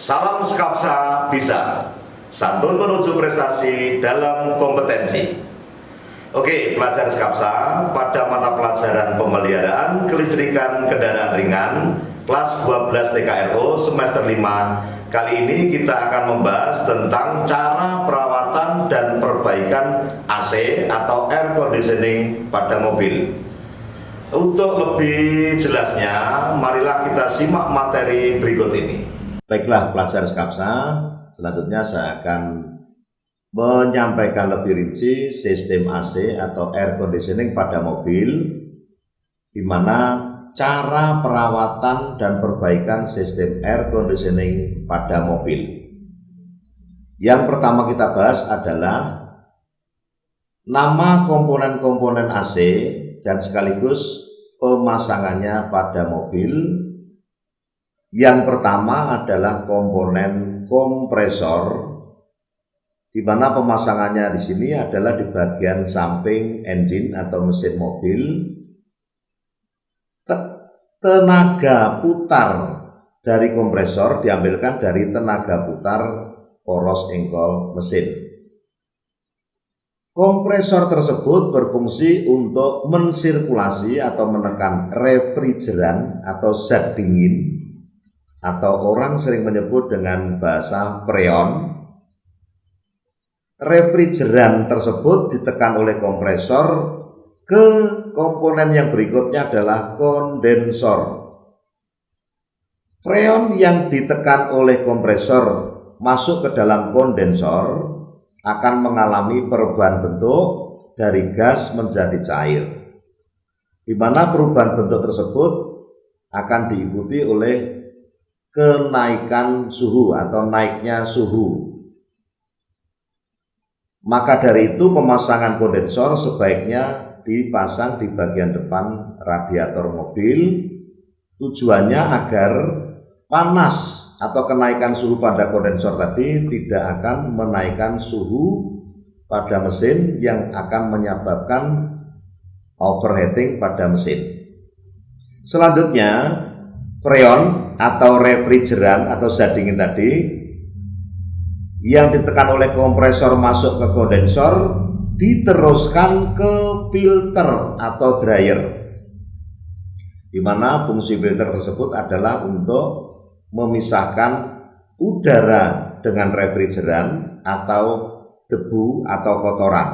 Salam Skapsa bisa, santun menuju prestasi dalam kompetensi. Oke, pelajar Skapsa, pada mata pelajaran pemeliharaan kelistrikan kendaraan ringan kelas 12 TKRO semester 5, kali ini kita akan membahas tentang cara perawatan dan perbaikan AC atau air conditioning pada mobil. Untuk lebih jelasnya, marilah kita simak materi berikut ini. Baiklah pelajar Skapsa, selanjutnya saya akan menyampaikan lebih rinci sistem AC atau air conditioning pada mobil, di mana cara perawatan dan perbaikan sistem air conditioning pada mobil. Yang pertama kita bahas adalah nama komponen-komponen AC dan sekaligus pemasangannya pada mobil. Yang pertama adalah komponen kompresor, di mana pemasangannya di sini adalah di bagian samping engine atau mesin mobil. Tenaga putar dari kompresor diambilkan dari tenaga putar poros engkol mesin. Kompresor tersebut berfungsi untuk mensirkulasi atau menekan refrigeran atau zat dingin, atau orang sering menyebut dengan bahasa freon. Refrigeran tersebut ditekan oleh kompresor ke komponen yang berikutnya adalah kondensor. Freon yang ditekan oleh kompresor masuk ke dalam kondensor akan mengalami perubahan bentuk dari gas menjadi cair, di mana perubahan bentuk tersebut akan diikuti oleh kenaikan suhu atau naiknya suhu. Maka dari itu pemasangan kondensor sebaiknya dipasang di bagian depan radiator mobil. Tujuannya agar panas atau kenaikan suhu pada kondensor tadi tidak akan menaikkan suhu pada mesin yang akan menyebabkan overheating pada mesin. Selanjutnya, freon atau refrigeran atau zat dingin tadi yang ditekan oleh kompresor masuk ke kondensor diteruskan ke filter atau dryer, di mana fungsi filter tersebut adalah untuk memisahkan udara dengan refrigeran atau debu atau kotoran.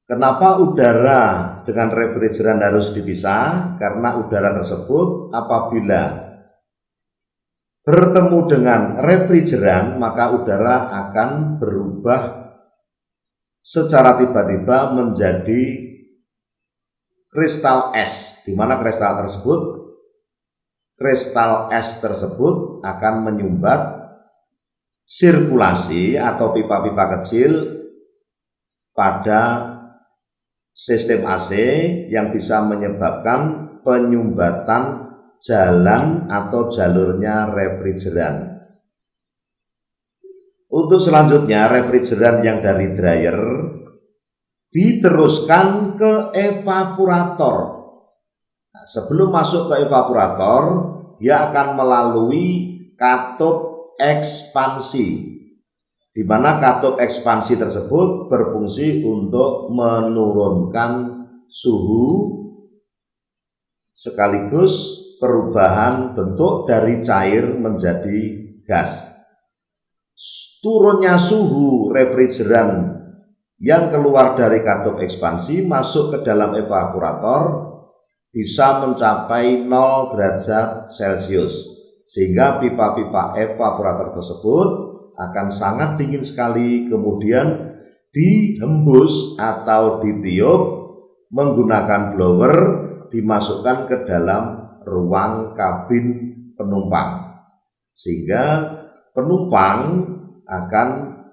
Kenapa udara dengan refrigeran harus dipisah? Karena udara tersebut apabila bertemu dengan refrigeran, maka udara akan berubah secara tiba-tiba menjadi kristal es, di mana kristal es tersebut akan menyumbat sirkulasi atau pipa-pipa kecil pada sistem AC yang bisa menyebabkan penyumbatan jalan atau jalurnya refrigeran. Untuk selanjutnya, refrigeran yang dari dryer diteruskan ke evaporator. Nah, sebelum masuk ke evaporator, dia akan melalui katup ekspansi, di mana katup ekspansi tersebut berfungsi untuk menurunkan suhu sekaligus perubahan bentuk dari cair menjadi gas. Turunnya suhu refrigeran yang keluar dari katup ekspansi masuk ke dalam evaporator bisa mencapai 0 derajat Celcius, sehingga pipa-pipa evaporator tersebut akan sangat dingin sekali, kemudian dihembus atau ditiup menggunakan blower, dimasukkan ke dalam ruang kabin penumpang, sehingga penumpang akan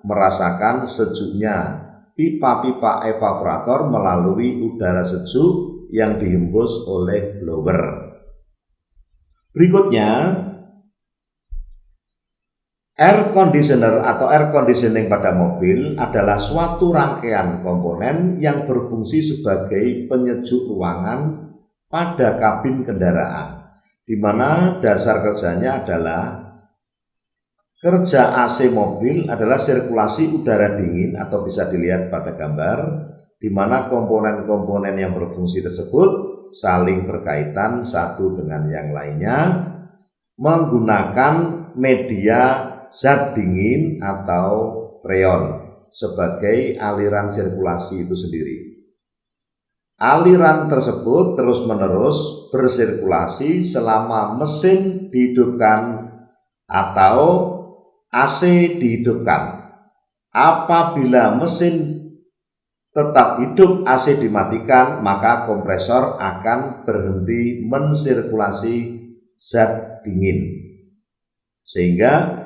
merasakan sejuknya pipa-pipa evaporator melalui udara sejuk yang dihembus oleh blower. Berikutnya, air conditioner atau air conditioning pada mobil adalah suatu rangkaian komponen yang berfungsi sebagai penyejuk ruangan pada kabin kendaraan, di mana dasar kerjanya adalah Kerja AC mobil adalah sirkulasi udara dingin atau bisa dilihat pada gambar, di mana komponen-komponen yang berfungsi tersebut saling berkaitan satu dengan yang lainnya menggunakan media zat dingin atau freon sebagai aliran sirkulasi itu sendiri. Aliran tersebut terus-menerus bersirkulasi selama mesin dihidupkan atau AC dihidupkan. Apabila mesin tetap hidup, AC dimatikan, maka kompresor akan berhenti mensirkulasi zat dingin. Sehingga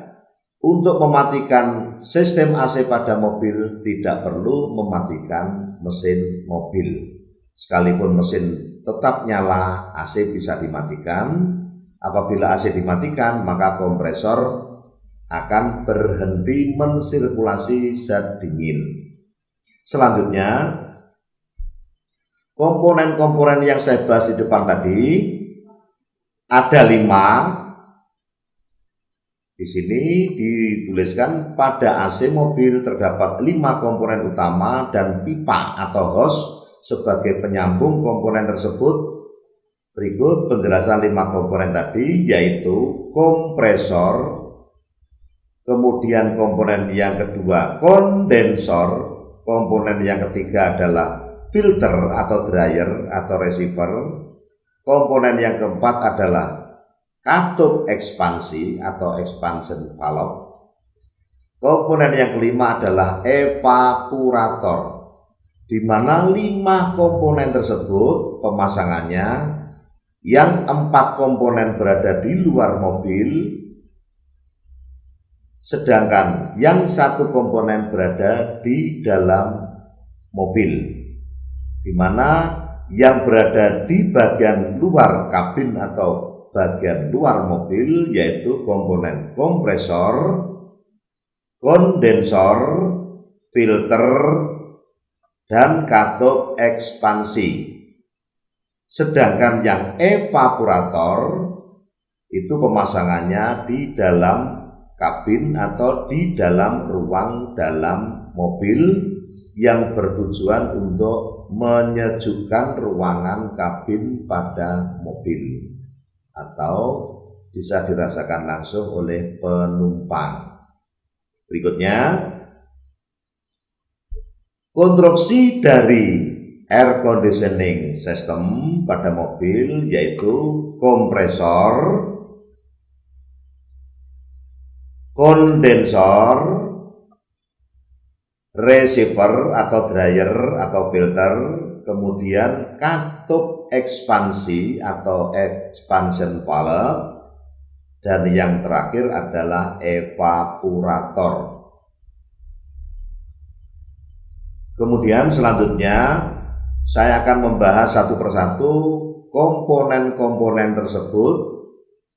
untuk mematikan sistem AC pada mobil tidak perlu mematikan mesin mobil. Sekalipun mesin tetap nyala, AC bisa dimatikan. Apabila AC dimatikan, maka kompresor akan berhenti mensirkulasi zat dingin. Selanjutnya, komponen-komponen yang saya bahas di depan tadi ada 5. Di sini dituliskan pada AC mobil terdapat 5 komponen utama dan pipa atau hose sebagai penyambung komponen tersebut. Berikut penjelasan 5 komponen tadi, yaitu kompresor, kemudian komponen yang kedua kondensor, komponen yang ketiga adalah filter atau dryer atau receiver, komponen yang keempat adalah katup ekspansi atau expansion valve, komponen yang kelima adalah evaporator, di mana 5 komponen tersebut pemasangannya yang 4 komponen berada di luar mobil, sedangkan yang 1 komponen berada di dalam mobil, di mana yang berada di bagian luar kabin atau bagian luar mobil yaitu komponen kompresor, kondensor, filter, dan katup ekspansi. Sedangkan yang evaporator itu pemasangannya di dalam kabin atau di dalam ruang dalam mobil yang bertujuan untuk menyejukkan ruangan kabin pada mobil atau bisa dirasakan langsung oleh penumpang. Berikutnya, konstruksi dari air conditioning system pada mobil yaitu kompresor, kondensor, receiver atau dryer atau filter, kemudian katup ekspansi atau expansion valve, dan yang terakhir adalah evaporator. Kemudian selanjutnya saya akan membahas satu persatu komponen-komponen tersebut.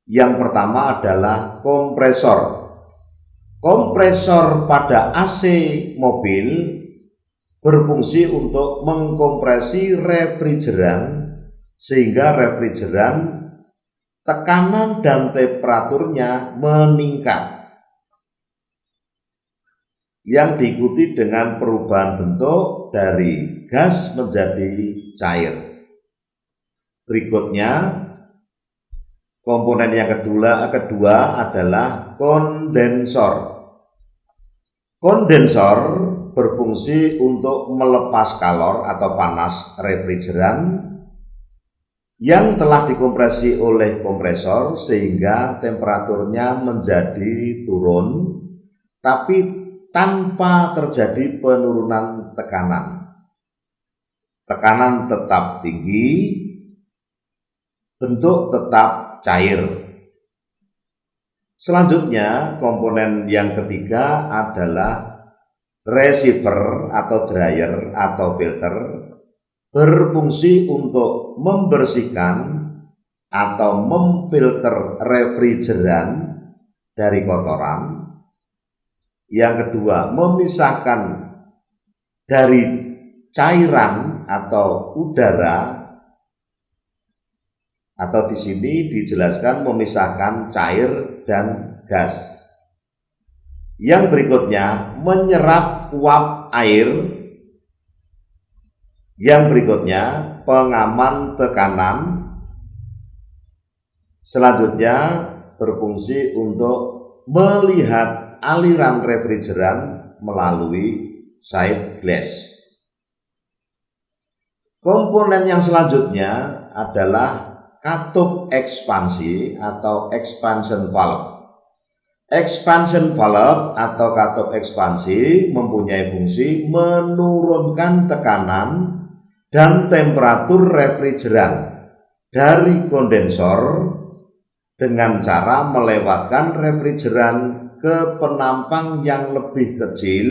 Yang pertama adalah kompresor. Kompresor pada AC mobil berfungsi untuk mengkompresi refrigeran sehingga refrigeran tekanan dan temperaturnya meningkat, yang diikuti dengan perubahan bentuk dari gas menjadi cair. Berikutnya, komponen yang kedua adalah kondensor. Kondensor berfungsi untuk melepas kalor atau panas refrigeran yang telah dikompresi oleh kompresor sehingga temperaturnya menjadi turun, tapi tanpa terjadi penurunan tekanan. Tekanan tetap tinggi, bentuk tetap cair. Selanjutnya, komponen yang ketiga adalah receiver atau dryer atau filter, berfungsi untuk membersihkan atau memfilter refrigeran dari kotoran. Yang kedua, memisahkan dari cairan atau udara, atau di sini dijelaskan memisahkan cair dan gas. Yang berikutnya menyerap uap air. Yang berikutnya pengaman tekanan. Selanjutnya berfungsi untuk melihat aliran refrigeran melalui side glass. Komponen yang selanjutnya adalah katup ekspansi atau expansion valve. Expansion valve atau katup ekspansi mempunyai fungsi menurunkan tekanan dan temperatur refrigeran dari kondensor dengan cara melewatkan refrigeran ke penampang yang lebih kecil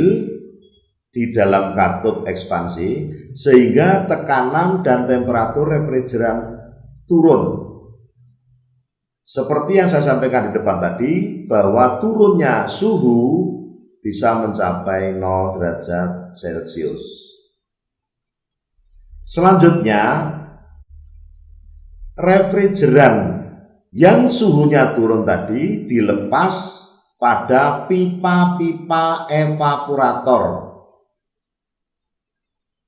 di dalam katup ekspansi sehingga tekanan dan temperatur refrigeran turun. Seperti yang saya sampaikan di depan tadi, bahwa turunnya suhu bisa mencapai 0 derajat Celcius. Selanjutnya, refrigeran yang suhunya turun tadi dilepas pada pipa-pipa evaporator.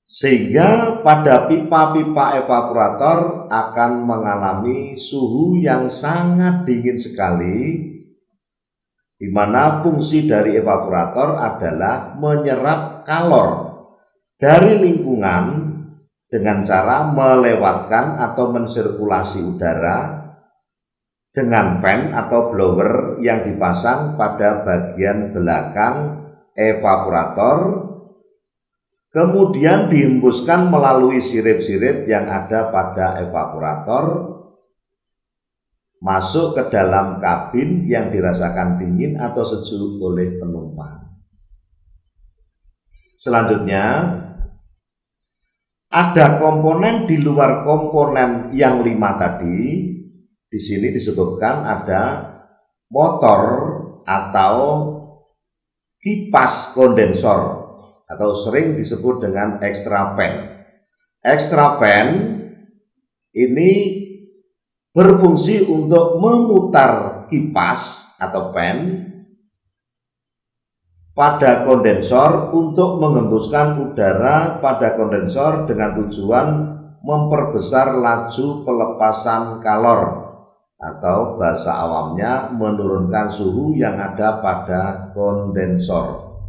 Sehingga pada pipa-pipa evaporator akan mengalami suhu yang sangat dingin sekali, di mana fungsi dari evaporator adalah menyerap kalor dari lingkungan dengan cara melewatkan atau mensirkulasi udara dengan fan atau blower yang dipasang pada bagian belakang evaporator, kemudian dihembuskan melalui sirip-sirip yang ada pada evaporator masuk ke dalam kabin yang dirasakan dingin atau sejuk oleh penumpang. Selanjutnya, ada komponen di luar komponen yang 5 tadi. Di sini disebutkan ada motor atau kipas kondensor, atau sering disebut dengan extra fan. Extra fan ini berfungsi untuk memutar kipas atau fan pada kondensor untuk mengembuskan udara pada kondensor dengan tujuan memperbesar laju pelepasan kalor, atau bahasa awamnya menurunkan suhu yang ada pada kondensor.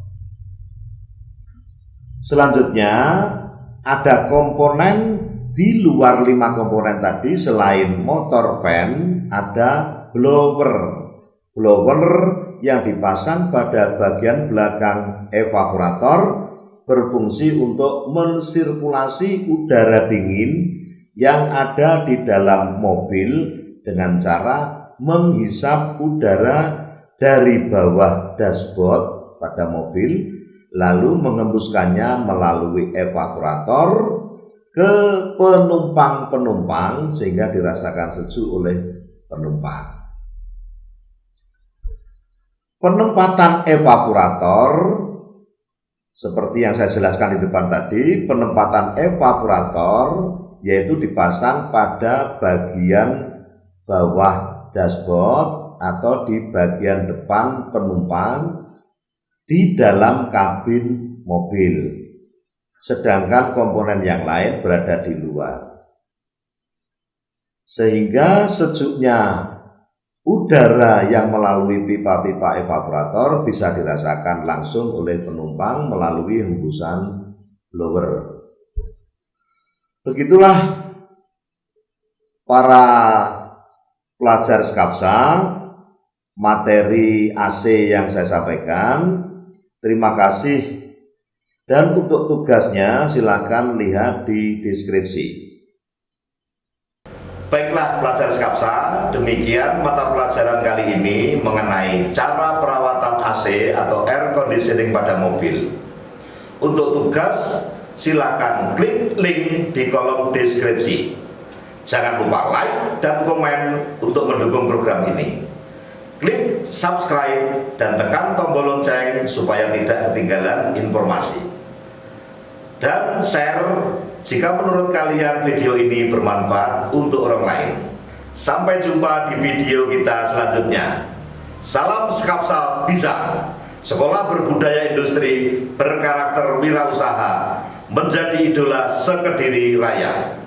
Selanjutnya ada komponen di luar 5 komponen tadi. Selain motor fan, ada blower. Blower yang dipasang pada bagian belakang evaporator berfungsi untuk mensirkulasi udara dingin yang ada di dalam mobil dengan cara menghisap udara dari bawah dashboard pada mobil, lalu mengembuskannya melalui evaporator ke penumpang-penumpang sehingga dirasakan sejuk oleh penumpang. Penempatan evaporator seperti yang saya jelaskan di depan tadi, penempatan evaporator yaitu dipasang pada bagian bawah dashboard atau di bagian depan penumpang di dalam kabin mobil, sedangkan komponen yang lain berada di luar, sehingga sejuknya udara yang melalui pipa-pipa evaporator bisa dirasakan langsung oleh penumpang melalui hembusan blower. Begitulah para pelajar Skapsa, materi AC yang saya sampaikan. Terima kasih, dan untuk tugasnya silakan lihat di deskripsi. Baiklah pelajar Skapsa, demikian mata pelajaran kali ini mengenai cara perawatan AC atau air conditioning pada mobil. Untuk tugas silakan klik link di kolom deskripsi. Jangan lupa like dan komen untuk mendukung program ini. Klik subscribe dan tekan tombol lonceng supaya tidak ketinggalan informasi. Dan share jika menurut kalian video ini bermanfaat untuk orang lain. Sampai jumpa di video kita selanjutnya. Salam Skapsa bisa. Sekolah berbudaya industri berkarakter wirausaha menjadi idola sekediri raya.